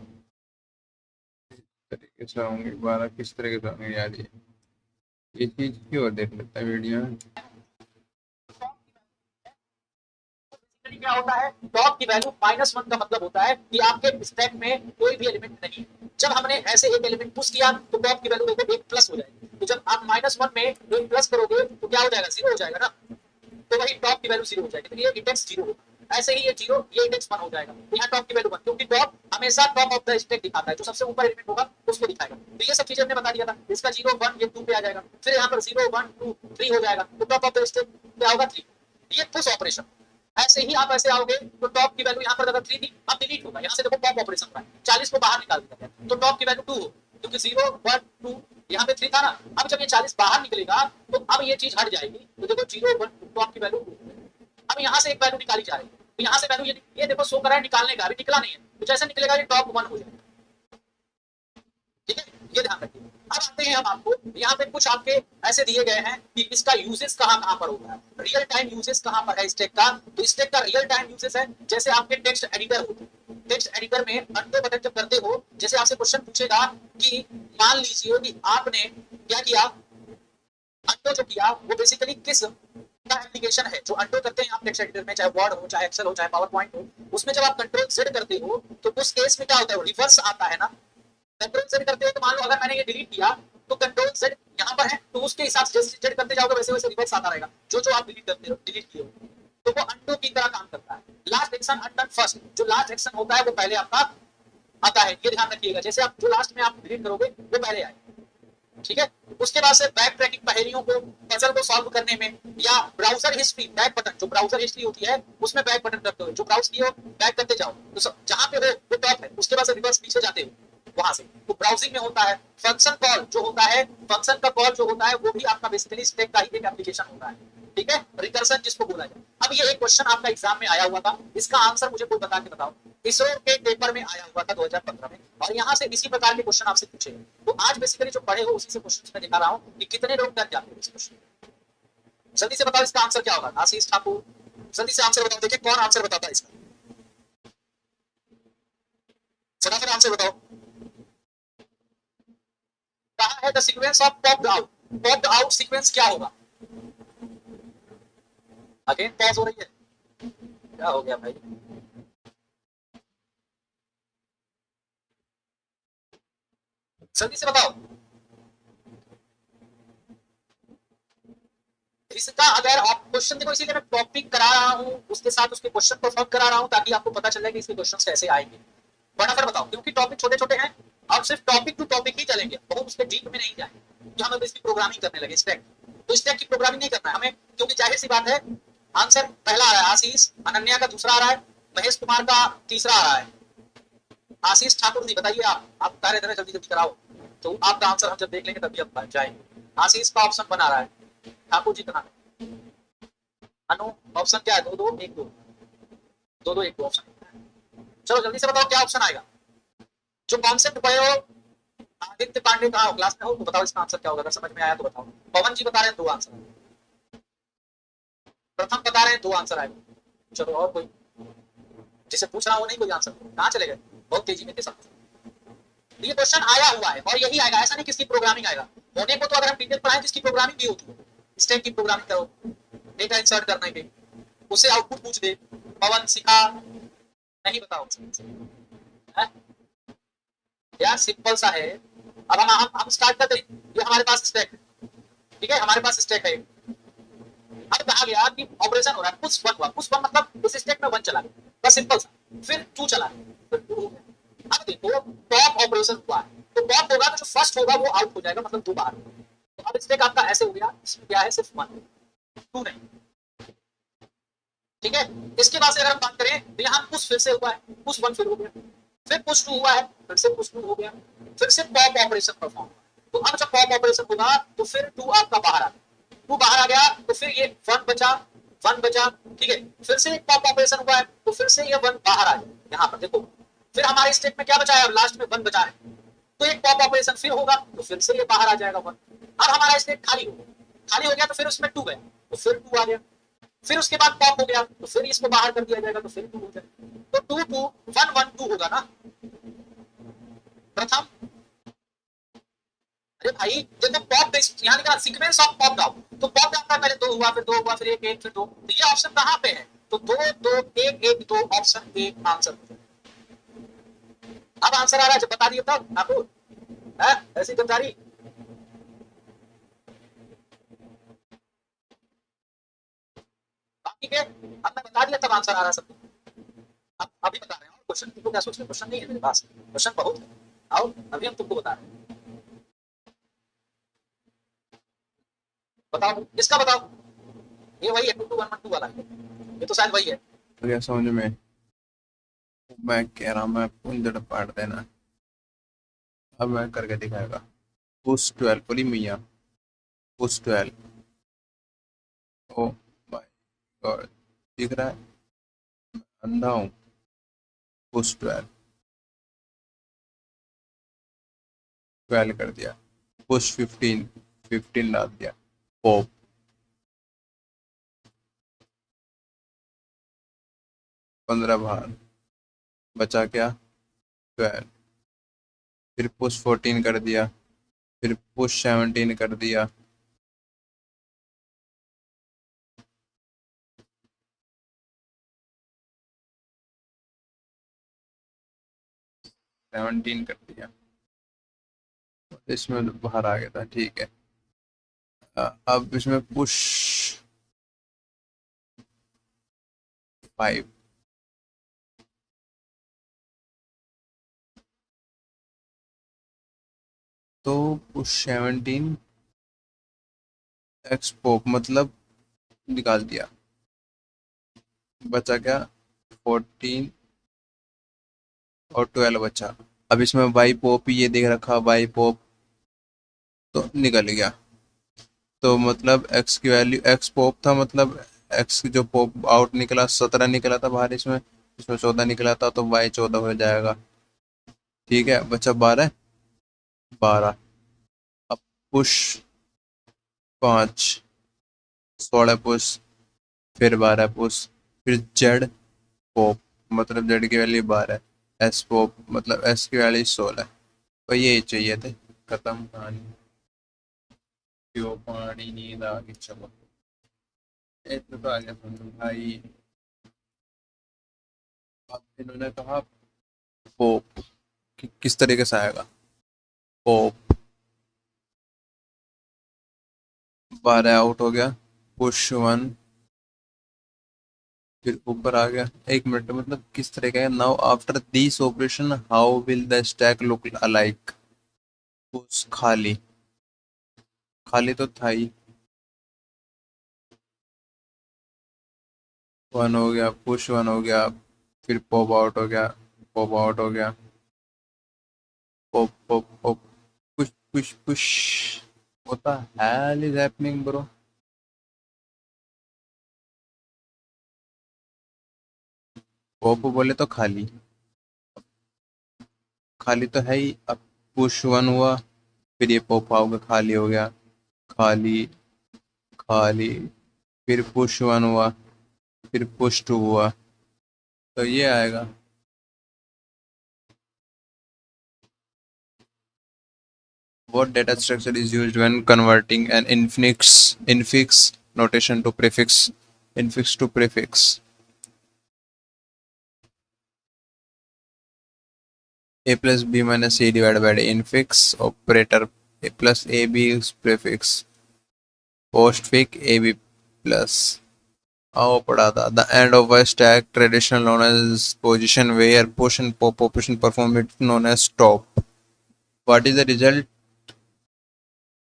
A: तरीके से होंगे 12 किस तरीके से होंगे यार ये चीज की और देख लेता है वीडियो में।
B: क्या होता है, टॉप की वैल्यू -1 का मतलब होता है कि आपके स्टैक में कोई भी एलिमेंट नहीं है। जब हमने ऐसे एक एलिमेंट पुश किया तो टॉप की वैल्यू देखो 1 प्लस हो जाएगी। तो जब आप -1 में 1 प्लस करोगे तो क्या हो जाएगा, 0 हो जाएगा ना। तो वही टॉप की वैल्यू 0 हो जाएगी, तो ये इंडेक्स 0 होगा। ऐसे ही ये 0 ये इंडेक्स 1 हो जाएगा, तो यहाँ टॉप की वैल्यू 1, क्योंकि टॉप हमेशा टॉप ऑफ द स्टैक दिखाता है, जो सबसे ऊपर एलिमेंट होगा उसको दिखाएगा। तो ये सब चीजें हमने बता दिया था। इसका 0 1 ये 2 पे आ जाएगा, फिर यहाँ पर 0 1 2 3 हो जाएगा, तो टॉप ऑफ द स्टैक क्या होगा 3। ये पुश ऑपरेशन। ऐसे ही आप ऐसे आओगे तो टॉप की वैल्यू यहाँ पर अगर 3 थी अब डिलीट होगा, यहाँ से देखो पॉप ऑपरेशन होगा, 40 को बाहर निकाल दिया गया तो टॉप की वैल्यू 2 हो, क्योंकि 0 1 2 यहाँ पे 3 था ना। अब जब ये 40 बाहर निकलेगा तो अब ये चीज हट जाएगी, तो देखो 0 1 टॉप की वैल्यू 2। अब यहाँ से एक वैल्यू निकाली जा रही है, तो यहाँ से वैल्यू ये देखो शो कर रहा है निकालने का, अभी निकला नहीं है, तो जैसे निकलेगा ये टॉप 1 हो जाएगा। ठीक है, ये ध्यान रखिए। अब आते हैं हम आपको यहाँ पे कुछ आपके ऐसे दिए गए हैं कि इसका यूजेस कहाँ कहाँ पर होगा, रियल टाइम यूजेस कहाँ पर है स्टैक का। तो स्टैक का रियल टाइम यूजेस है जैसे आपके टेक्स्ट एडिटर होते हैं, टेक्स्ट एडिटर में अंडो बटन जब करते हो, जैसे आपसे क्वेश्चन पूछेगा कि मान लीजिए कि आपने क्या किया, अंडो जो किया वो बेसिकली किस का एप्लीकेशन है जो अंडो करते हैं आप टेक्स्ट एडिटर में, चाहे वर्ड हो चाहे एक्सेल हो चाहे पावर पॉइंट हो, उसमें जब आप कंट्रोल जेड करते हो तो उस केस में क्या होता है, रिवर्स आता है ना। कंट्रोल जेड करते हो तो मान लो अगर मैंने ये डिलीट किया तो कंट्रोल जेड यहाँ पर है, तो उसके हिसाब से जैसे जेड करते जाओगे वैसे वैसे रिवर्स आता रहेगा, जो जो आप डिलीट करते हो डिलीट किए हो, तो वो अंडो की तरह काम करता है। लास्ट एक्शन अनडन फर्स्ट, जो लास्ट एक्शन होता है वो पहले आपका आता है, ये ध्यान रखिएगा। जैसे आप जो लास्ट में आप डिलीट करोगे वो पहले आए, ठीक है। उसके बाद से बैक ट्रैकिंग पहेलियों को पजल को सॉल्व करने में, या ब्राउजर हिस्ट्री बैक बटन, जो ब्राउजर हिस्ट्री होती है उसमें बैक बटन करते हो, जो ब्राउज किए हो बैक करते जाओ, तो जहां पे हो वो टॉप है, उसके बाद से रिवर्स पीछे जाते हो वहां से, तो ब्राउजिंग में होता है। फंक्शन कॉल जो होता है, फंक्शन का कॉल जो होता है वो भी आपका बेसिकली स्टैक का ही एक एप्लीकेशन होता है, ठीक है, रिकर्सन जिसको बोला जाए। अब ये एक क्वेश्चन आपका एग्जाम में आया हुआ था, इसका आंसर मुझे कोई बता के बताओ। इसरो के पेपर में आया हुआ था 2015 में, और यहाँ से इसी प्रकार के क्वेश्चन आपसे पूछे। तो आज बेसिकली जो पढ़े हो उसी से क्वेश्चन मैं दिखा रहा हूँ कि कितने लोग डर जाते हैं इस क्वेश्चन। जल्दी से बताओ इसका आंसर क्या होगा, आशीष ठाकुर जल्दी से आंसर बताओ, देखिए कौन आंसर बताता है इसका, फटाफट आंसर बताओ। कहा है the sequence of popped out, popped out sequence क्या होगा। अगेन पॉज हो रही है, क्या हो गया भाई। जल्दी से बताओ। इसका अगर आप क्वेश्चन देखो, इसीलिए मैं टॉपिक करा रहा हूँ उसके साथ उसके क्वेश्चन को सॉल्व करा रहा हूँ, ताकि आपको पता चले कि इसके क्वेश्चन कैसे आएंगे। फटाफट बताओ, क्योंकि टॉपिक छोटे छोटे हैं, अब सिर्फ टॉपिक टू टॉपिक ही चलेंगे, बहुत उसके डीप में नहीं जाएंगे। तो हम इसकी प्रोग्रामिंग करने लगे स्टैक, तो स्टैक की प्रोग्रामिंग नहीं करना है हमें, क्योंकि जाहिर सी बात है आंसर पहला आ रहा है आशीष, अनन्या का दूसरा आ रहा है, महेश कुमार का तीसरा आ रहा है। आशीष ठाकुर जी बताइए, आप बता रहे थे ना जल्दी जल्दी कराओ, तो आपका आंसर हम जब देख लेंगे तभी हम जाएंगे। आशीष का ऑप्शन बना रहा है, ठाकुर जी कहाँ है? अनु ऑप्शन क्या है? दो दो एक दो, दो दो एक दो ऑप्शन। चलो जल्दी से बताओ क्या ऑप्शन आएगा। जो कॉन्सेप्ट पढ़े हो, आदित्य पांडे कहाँ हो, क्लास में हो तो बताओ इसका आंसर क्या होगा, अगर समझ में आया तो बताओ। पवन जी बता रहे हैं दो आंसर, प्रथम बता रहे हैं दो आंसर आएगा। चलो और कोई, जिसे पूछ रहा हूँ वो नहीं कोई आंसर, कहाँ चले गए, बहुत तेजी में थे सब। ये क्वेश्चन आया हुआ है और यही आएगा, ऐसा नहीं किसकी प्रोग्रामिंग आएगा। होने को तो अगर हम डिटेल पढ़ाएं जिसकी प्रोग्रामिंग भी होती है, स्टेक की प्रोग्रामिंग करो, डेटा इंसर्ट करने के, उससे आउटपुट पूछ दे। पवन शिखा नहीं बताओ है? यार सिंपल सा है। अब हम स्टार्ट करते हैं, ये हमारे पास स्टैक है, ठीक है, हमारे पास स्टैक है। अब कहा गया कि ऑपरेशन हो रहा है, पुश वन हुआ, पुश वन मतलब इस स्टैक में वन चला गया, बस सिंपल सा, फिर टू चला गया, फिर टू हो गया। अब देखो टॉप ऑपरेशन हुआ है, तो टॉप होगा तो जो फर्स्ट होगा वो आउट हो जाएगा, मतलब दो बार। तो अब स्टैक आपका ऐसे हो गया, इसमें क्या है सिर्फ वन, टू नहीं, ठीक है। इसके बाद से अगर हम बात करें तो यहाँ पुश फिर से हुआ है, पुश वन फिर हो गया, फिर पुश टू हुआ है, फिर से पुश टू हो गया, फिर से पॉप ऑपरेशन परफॉर्म। तो अब जब पॉप ऑपरेशन होगा तो फिर टू आपका बाहर आ गया, टू बाहर आ गया तो फिर ये वन बचा, वन बचा, ठीक है, फिर से एक पॉप ऑपरेशन हुआ है तो फिर से ये वन बाहर आ गया, यहाँ पर देखो। फिर हमारे स्टेट में क्या बचा है, अब लास्ट में वन बचा है, तो एक पॉप ऑपरेशन फिर होगा तो फिर से ये बाहर आ जाएगा वन। अब हमारा स्टेट खाली हो गया, खाली हो गया तो फिर उसमें टू गया, तो फिर टू आ गया, फिर उसके बाद पॉप हो गया तो फिर इसको बाहर कर दिया जाएगा तो फिर टू हो जाएगा, तो two two one one two होगा ना प्रथम। अरे भाई देखो पॉप यहाँ लिखा सीक्वेंस ऑफ पॉप डाउन, तो पॉप डाउन का पहले दो हुआ, फिर दो हुआ, फिर एक एक फिर दो, तो ये ऑप्शन कहाँ पे है, तो दो दो एक एक दो, ऑप्शन ए आंसर। अब आंसर आ रहा है जब बता दिए तब ठाकुर है ऐसी गद्दारी। बाकी के अब मैं बता दिया तब आंसर आ रहा है सबको, अब अभी बता रहे हैं। और क्वेश्चन तुमको क्या सोच रहे, क्वेश्चन नहीं है मेरे पास, क्वेश्चन बहुत है, आओ अभी हम तुमको बता रहे हैं। बताओ किसका बताओ, ये वही है 2211 वाला है, ये तो शायद वही है।
A: तो क्या समझ में, मैं कह रहा हूँ मैं पुंजड़ पाट देना। अब मैं करके दिखाएगा। पुश 12 बोली मियाँ, पुश 12। ओ माय गॉड, दिख रहा है, अंधा हूँ। पुश 12, 12 कर दिया। पुश 15, 15 डाल दिया। पॉप 15 बाहर, बचा क्या 12। फिर पुश 14 कर दिया, फिर पुश 17 कर दिया, सेवनटीन कर दिया, इसमें तो बाहर आ गया था, ठीक है। अब इसमें पुश 5, तो पुश 17 एक्स पॉप मतलब निकाल दिया, बचा क्या 14 और 12 बचा। अब इसमें वाई पॉप ये देख रखा, वाई पॉप तो निकल गया। तो मतलब एक्स की वैल्यू, एक्स पॉप था मतलब एक्स जो पॉप आउट निकला 17 निकला था बाहर, इसमें इसमें 14 निकला था, तो वाई 14 हो जाएगा, ठीक है। बचा 12, 12। अब पुश 5, 16 पुश, फिर 12 पुश, फिर जेड पॉप मतलब जेड की वैल्यू 12, एस पॉप मतलब एस की वैल्यू 16। तो यही चाहिए थे, खत्म कहानी। क्यों पानी नींद आ गई, चलो इतना तो आ गया समझ भाई। अब इन्होंने कहा पोप किस तरीके से आएगा, पोप 12 आउट हो गया, पुश 1, फिर ऊपर आ गया। एक मिनट, मतलब किस तरह का है, now after this operation how will the stack look alike. Push खाली, खाली तो था ही, वन हो गया, पुश वन हो गया, फिर पॉप आउट हो गया, पॉप आउट हो गया, pop pop pop, push push push. What the hell is happening, bro? Pop बोले तो खाली, खाली तो है ही। अब पुश वन हुआ, फिर ये पॉप आओगे, खाली हो गया, खाली, खाली, फिर पुश वन हुआ, फिर पुश टू हुआ, तो ये आएगा। What data structure is used when converting an infix notation to prefix? A plus B minus C divided by the infix operator. A plus AB is prefix. Postfix AB plus. आओ पढ़ा था. The end of a stack traditional known as position where push and pop operation perform it known as stop. What is the result?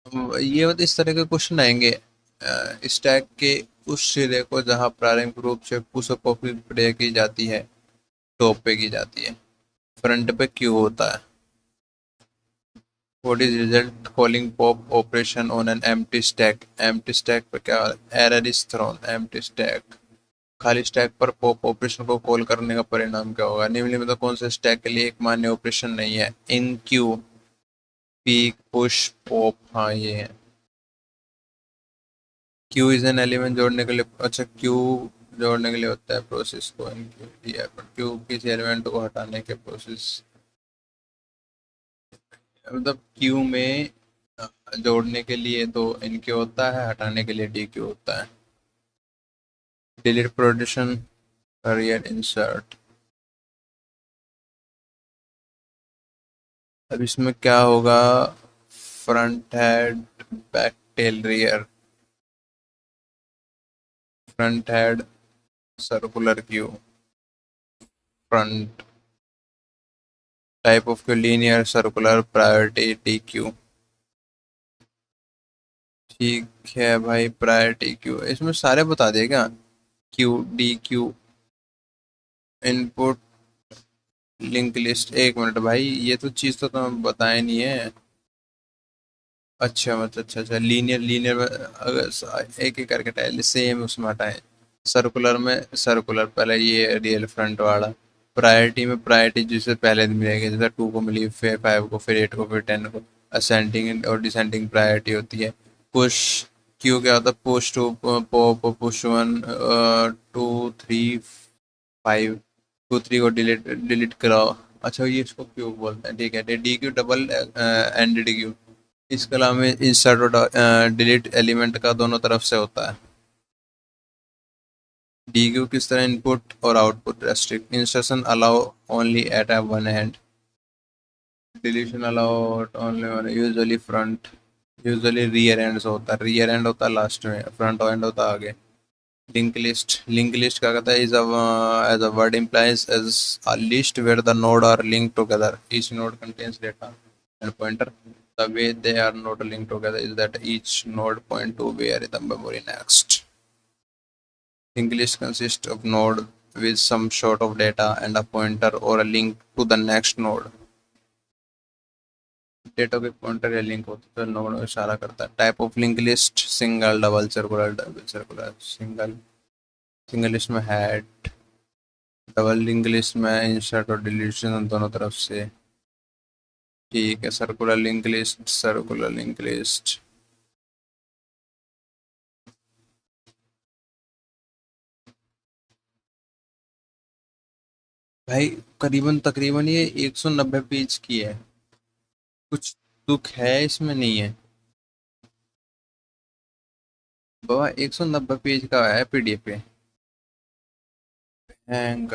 A: ये मतलब इस तरह के question आएंगे stack के उस सिरे को जहां प्रारंभिक रूप से पुश और पॉप प्रे की जाती है, टॉप पे की जाती है, फ्रंट पे क्यू होता है. What is result calling pop operation on an empty stack? Empty stack पे क्या error is thrown. Empty stack, खाली स्टैक पर पॉप ऑपरेशन को कॉल करने का परिणाम क्या होगा? निम्नलिखित में तो कौन से स्टैक के लिए एक मान्य ऑपरेशन नहीं है? इन क्यू, पीक, पुश, पॉप. हाँ ये है. क्यू इज एन एलिमेंट जोड़ने के लिए. अच्छा, क्यू जोड़ने के लिए होता है प्रोसेस को इनक्यू दिया, पर क्यू किसी एलिमेंट को हटाने के प्रोसेस, मतलब क्यू में जोड़ने के लिए तो इनक्यू होता है, हटाने के लिए डी क्यू होता है. Delete, production, real, insert. अब इसमें क्या होगा? Front head, back tail, rear. Front head circular queue, front. Type of queue linear, circular, priority, dequeue. ठीक है भाई, प्रायोरिटी क्यू इसमें सारे बता दिए क्या? Q, D Q, input, link list. एक मिनट भाई, ये तो चीज़ तो तुम्हें बताया नहीं है. अच्छा मतलब, अच्छा अच्छा, लीनियर, लीनियर अगर एक एक करके टाइल सेम उसमें हटाएं. सर्कुलर में सर्कुलर पहले ये रियल फ्रंट वाला. प्रायोरिटी में प्रायोरिटी जिसे पहले मिलेगी, जैसे 2 को मिली, फिर 5 को, फिर 8 को, फिर 10 को. असेंडिंग और डिसेंडिंग प्रायोरिटी होती है. पुश क्यू क्या होता है? Push two, pop, push one, 2 3 5, 2 3 को डिलीट डिलीट कराओ. अच्छा, ये इसको क्यू बोलते हैं. ठीक है, D Q double ended queue. इसके अलावा इंसर्ट और डिलीट एलिमेंट का दोनों तरफ से होता है. डी क्यू किस तरह इनपुट और output restrict. Insertion allow only at a one hand. Deletion allow only one, usually front, usually rear and से होता है. रियर एंड होता है लास्ट में, फ्रंट एंड होता है आगे. लिंक लिस्ट, लिंक लिस्ट क्या कहता है? Is as a word implies as a list where the node are linked together. Each node contains data and pointer. The way they are not linked together is that each node point to where the memory next. Linked list consists of node with some sort of data and a pointer or a link to the next node. Data के pointer या link होता है, node में इशारा करता है. Type of link list, single, double, circular, double circular. Single, single list में had. Double link list में इंसर्ट और डिलीशन दोनों तरफ से. ठीक है, circular link list, circular link list. भाई करीबन तकरीबन ये 190 पेज की है. कुछ दुख है इसमें? नहीं है बाबा, 190 पेज का है पीडीएफ पे. हैंग,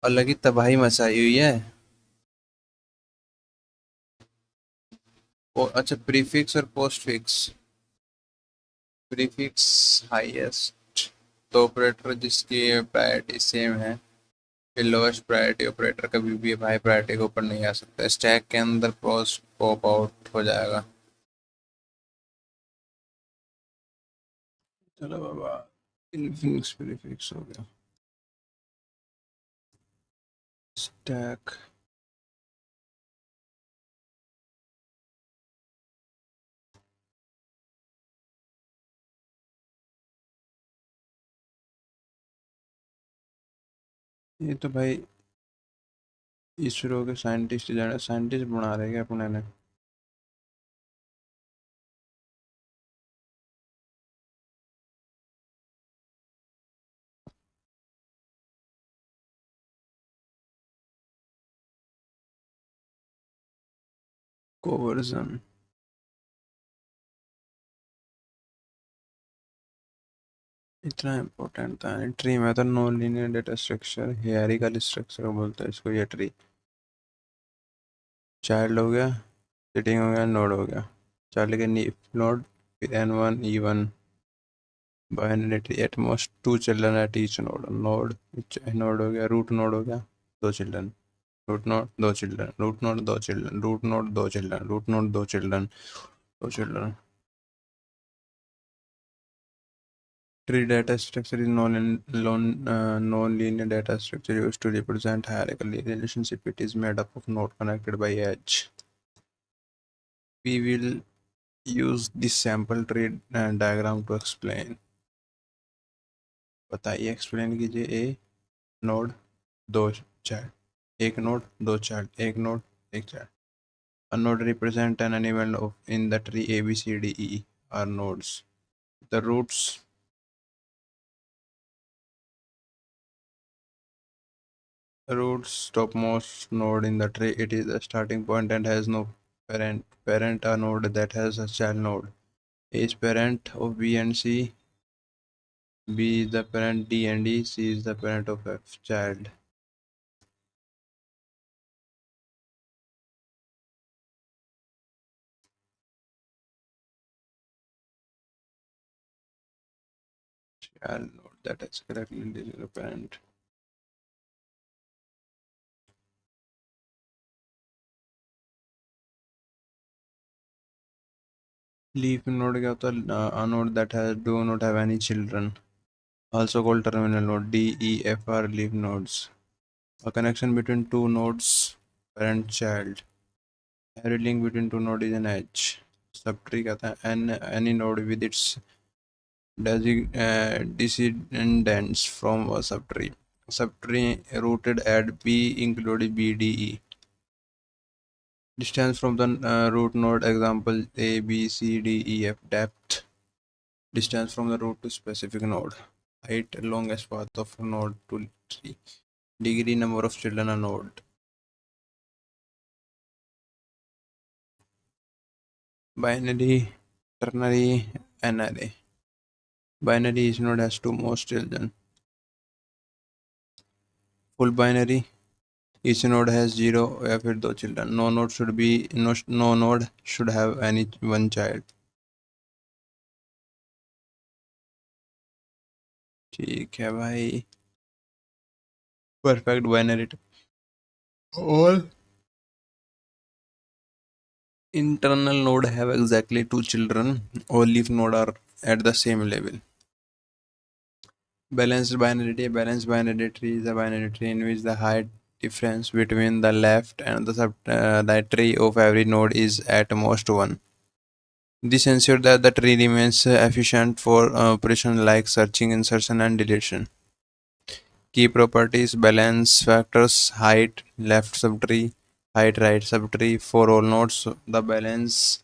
A: अलग ही तबाही मचाई हुई है. अच्छा, प्रीफिक्स और पोस्ट फिक्स. प्रीफिक्स हाईएस्ट, तो ऑपरेटर जिसकी प्रायोरिटी सेम है, फिर लोएस्ट प्रायोरिटी ऑपरेटर कभी भी हाई प्रायोरिटी के ऊपर नहीं आ सकता. स्टैक के अंदर पोस्ट पॉप आउट हो जाएगा. चलो बाबा, इन्फिनिक्स प्रीफिक्स हो गया। स्टैक ये तो भाई इसरो के साइंटिस्ट बना रहे हैं अपने ने। कोवर्जन इतना इम्पोर्टेंट था नहीं। ट्री में तो non linear data structure hierarchical structure बोलते हैं इसको। ये ट्री चाइल्ड हो गया, सिटिंग हो गया, नोड हो गया। चाइल्ड के नोड, फिर n1 e1 binary tree at most 2 children at each node. Node हो गया, रूट नोड हो गया, 2 children, root node 2 children, root node 2 children, root node 2 children, root node 2 children, 2 children. Tree data structure is non-linear data structure used to represent hierarchical relationship. It is made up of node connected by edge. We will use this sample tree diagram to explain. बताइए, explain कीजिए। A node 2 child, एक node 2 child, एक node 1 child. A node represents an element of in the tree A, B, C, D, E are nodes. The root's topmost node in the tree. It is the starting point and has no parent. Parent a node that has a child node. A is parent of B and C. B is the parent D and E. C is the parent of F child. Child node that is correctly the parent. Leaf node क्या होता है? A node that has do not have any children, also called terminal node. D, E, F are leaf nodes. A connection between two nodes, parent child. Every link between two nodes is an edge. Subtree कहता है any node with its descendants from a subtree. Subtree rooted at B including BDE. Distance from the root node, example A, B, C, D, E, F. Depth, distance from the root to specific node. Height, longest path of node to tree. Degree, number of children a node. Binary, ternary, and array. Binary, each node has two most children. Full binary, each node has 0 या फिर 2 children. No node should have any one child. ठीक है भाई। Perfect binary. All internal node have exactly 2 children. All leaf node are at the same level. Balanced binary tree. Balanced binary tree is a binary tree in which the height difference between the left and the tree of every node is at most 1. This ensures that the tree remains efficient for operations like searching, insertion, and deletion. Key properties: balance factors, height left subtree, height right subtree. For all nodes, the balance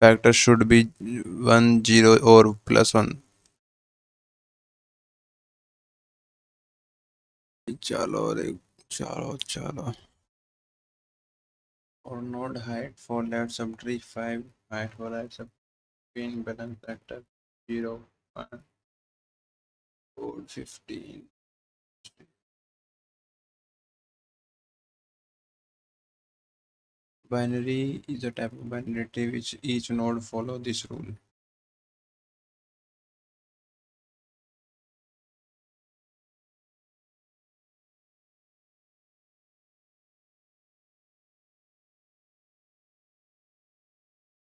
A: factor should be 1, 0, or plus 1. चलो रे, चलो. For node height for left subtree 5, height for right subtree, balance factor 0, 1, 4, 15. Binary is a type of binary tree which each node follow this rule.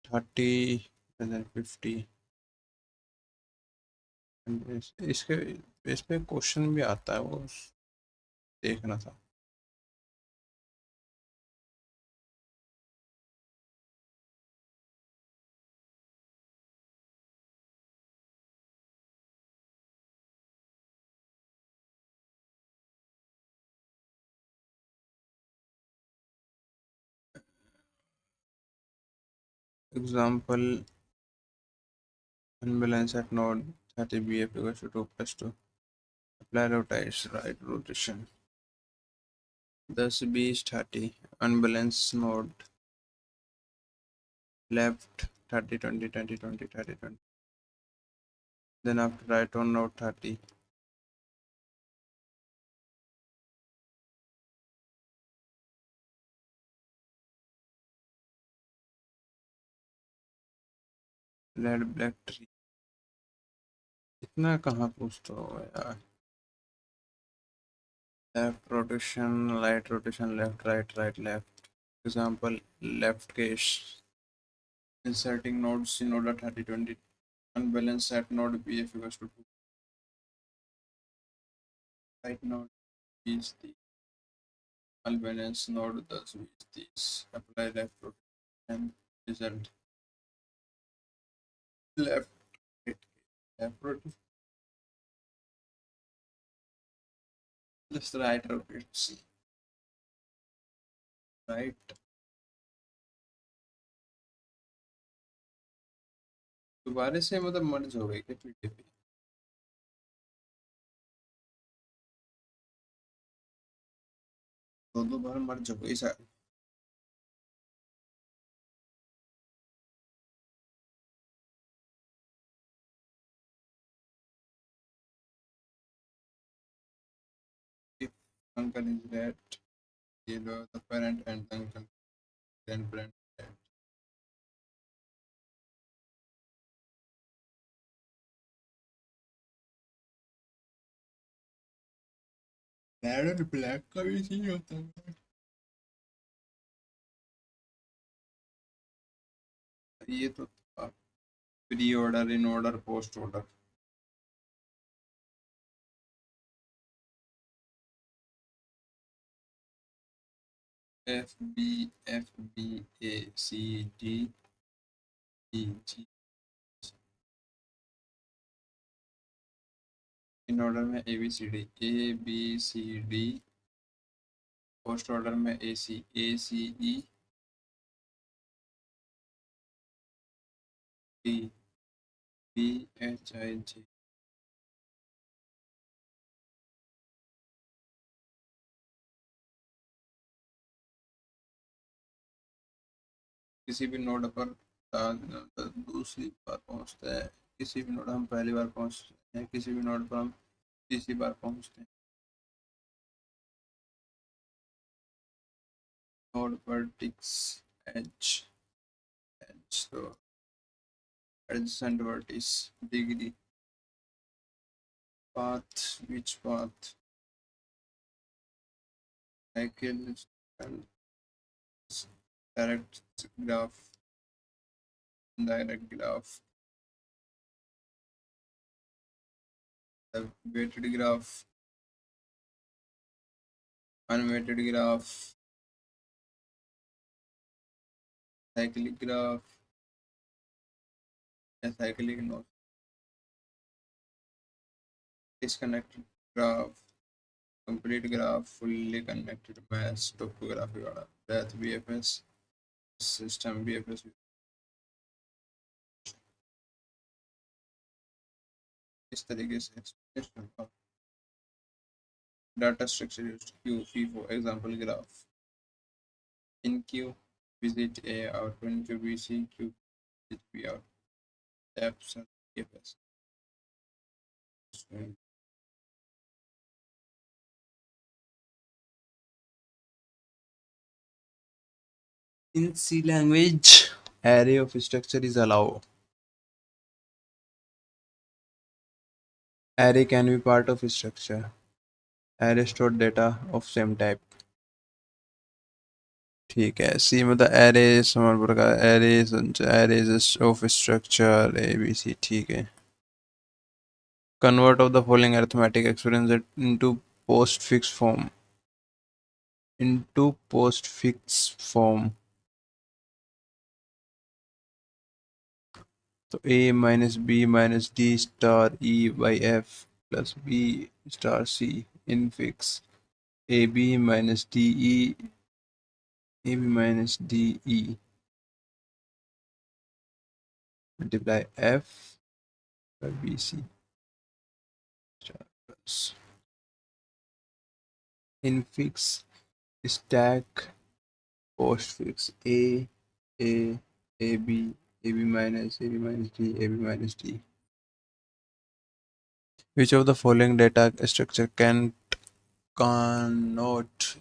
A: Thirty and then 50. इसके इस पे question भी आता है, वो देखना था। Example, unbalance at node 30 BF equals to 2 plus 2. Apply rotation, right rotation. 10 B is 30. Unbalance node left 30 20 20 20 30 20. Then after right on node 30. Red black tree. इतना कहाँ पूछते हो यार? Left rotation, right rotation, left right right left. Example, left case. Inserting nodes in order 30 20. Unbalance at node BF equals to 2. Right node is the unbalanced node, thus is this. Apply left rotation result. Left right left rotation plus right rotation. Right. दोबारा से मतलब मर्ज हो गई क्या PDF? दो बार मर्ज हो गई sir. If uncle is dead, you know the parent and uncle then parent dead. Red और ब्लैक का भी सही होता है। ये तो pre order, in order, post order. FB FB A C D E G। In order में ABCD, post order में ACEBHIJ। किसी भी नोड पर दूसरी बार पहुंचता है, किसी भी नोड हम पहली बार पहुंचते हैं, किसी भी नोड पर हम तीसरी बार पहुंचते हैं। नोड पर टिक्स एच तो adjacent vertices, degree, path, which path, cycle, direct graph, indirect graph, the weighted graph, unweighted graph, cyclic graph, acyclic no, disconnected graph, complete graph, fully connected mass, topography वाला, path BFS, system BFS। इस तरीके से explanation होगा। Data structure used Q, FIFO, example graph. In Q, visit A out, when Q BC, Q visit B out. Taps and BFS. In C language, array of structure is allowed. Array can be part of structure. Array store data of same type. ठीक है, सी मतलब array समान प्रकार, arrays of structure A B C। ठीक है। Convert of the following arithmetic expressions into postfix form. So a minus b minus d star e by f plus b star c infix ab minus de ab minus de multiply f by bc star plus infix stack postfix a ab ab minus d. Which of the following data structure cannot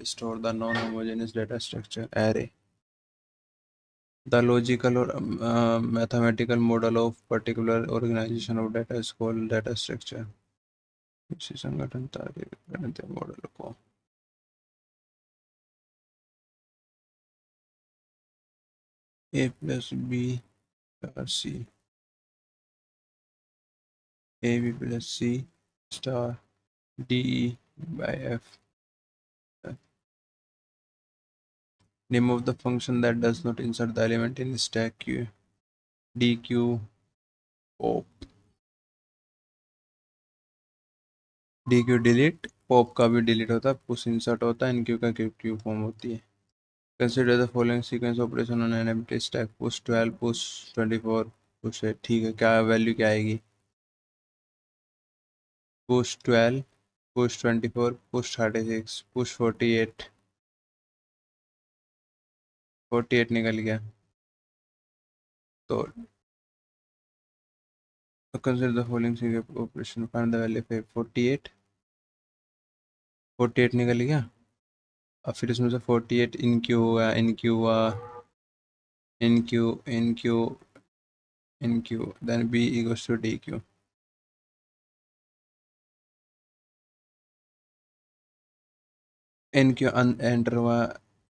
A: store the non-homogeneous data structure array? The logical or mathematical model of particular organization of data is called data structure. इसी संगठन तार्किक गणितीय model को a plus b star c ab plus c star de by f. Name of the function that does not insert the element in stack q. dq pop. dq delete, pop का भी delete होता है, push insert होता है, nq का q form होती है. Consider the following sequence operation on an empty stack. Push 12, push 24, push 8. ठीक है, क्या वैल्यू क्या आएगी? Push 12, push 24, push 36, push 48. 48 निकल गया. तो consider the following sequence operation. Find the value of 48. 48 निकल गया. अब फिर इसमें से 48 इन क्यू हुआ, इन क्यू हुआ, enqueue, enqueue, enqueue. Then b equals to dq. Enqueue enter हुआ,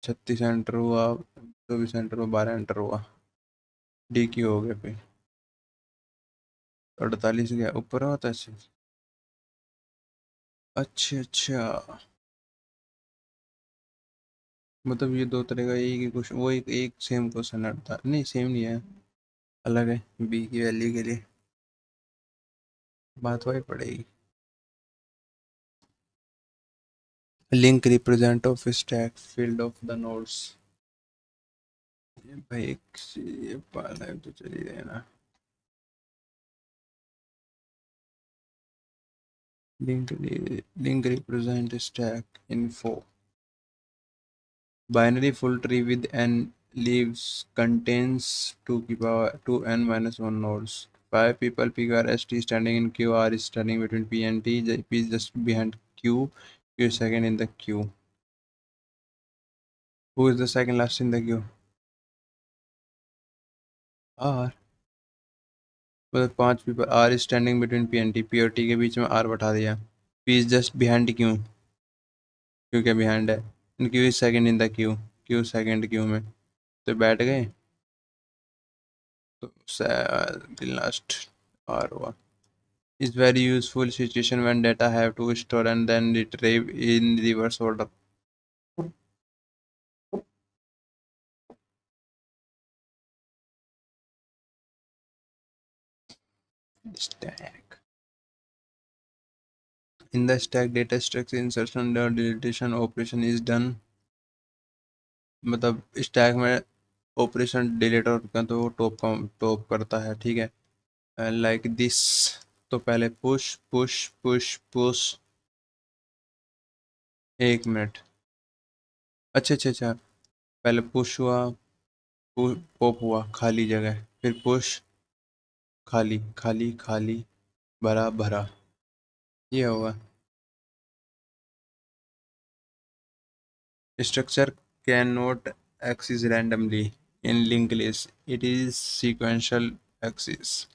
A: 36 एंटर हुआ, 24 एंटर हुआ, 12 एंटर हुआ. डी क्यू हो गया पे 48 गया ऊपर होता है. अच्छा अच्छा, मतलब ये दो तरह का एक ही क्वेश्चन, वो एक सेम क्वेश्चन था. नहीं सेम नहीं है, अलग है. बी की वैल्यू के लिए बात वही पड़ेगी. Link represent of stack field of the nodes. भाई ये पाला है तो चलिए देना. Link represent stack info. Binary full tree with n leaves contains 2n minus 1 nodes. 5 people P, Q, R, S, T standing in Q. R is standing between P and T. P is just behind Q. Q is second in the queue. Who is the second last in the queue? R. मतलब 5 people. R is standing between P and T. P और T के बीच में R बैठा दिया. P is just behind Q. Q के behind है. And Q is second in the queue. Q second queue में. तो बैठ गए. तो लास्ट R हुआ. Is very useful situation when data have to store and then retrieve in reverse order. Stack. In the stack data structure insertion or deletion operation is done. मतलब stack में operation delete और का तो top करता है. ठीक है, like this. तो पहले push push push push. 1 minute. अच्छा अच्छा अच्छा, पहले पुश हुआ, पॉप हुआ खाली जगह, फिर पुश खाली खाली खाली, भरा भरा. ये होगा. Structure cannot access randomly in linked list. It is sequential access.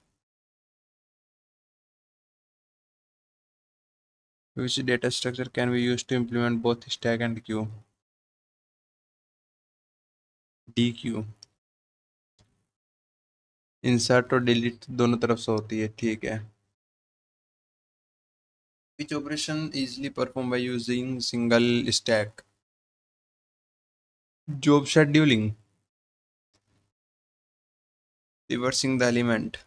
A: Which data structure can be used to implement both stack and queue? DQ. Insert और delete दोनों तरफ से होती है. ठीक है. Which operation easily performed by using single stack? Job scheduling, reversing the element.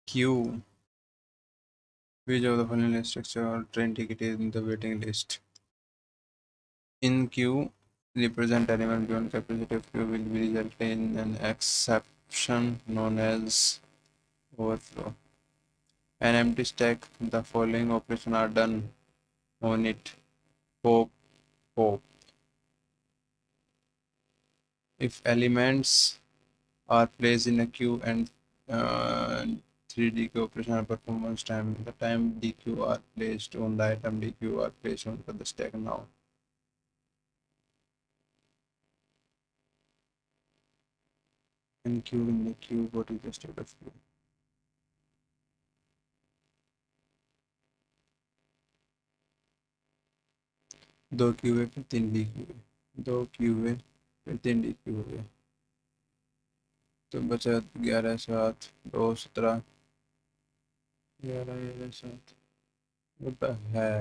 A: Q. Which of the following structure or train ticket is in the waiting list? In queue, represent element beyond capacity of queue will be resulted in an exception known as overflow. An empty stack, the following operations are done on it. Pop, pop. If elements are placed in a queue and 3 DQ operation are performed once time, the time DQ are placed on the item DQ are placed on the stack now. And queue in the queue, what is the state of queue? दो Q है फिर 3 DQ है, 2 Q है फिर 3 DQ है, तो बचा 11 7 2 17 11 7 वो तो है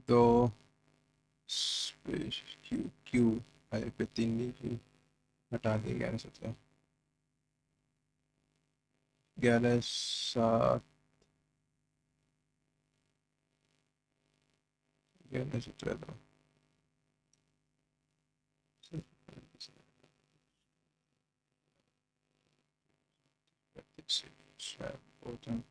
A: 2 क्यू क्यू है फिर 3 DQ, हटा दिए 11 17 11 7 11 17 दो 14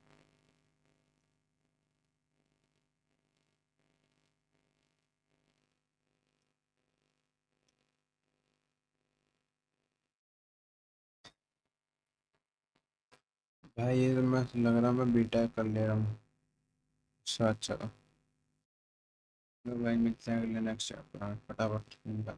A: भाई ये तो मैं लग रहा मैं बीटा कर ले रहा हूँ। अच्छा अच्छा, तो भाई मिलते हैं अगले नेक्स्ट चैप्टर, फटाफट निकाल।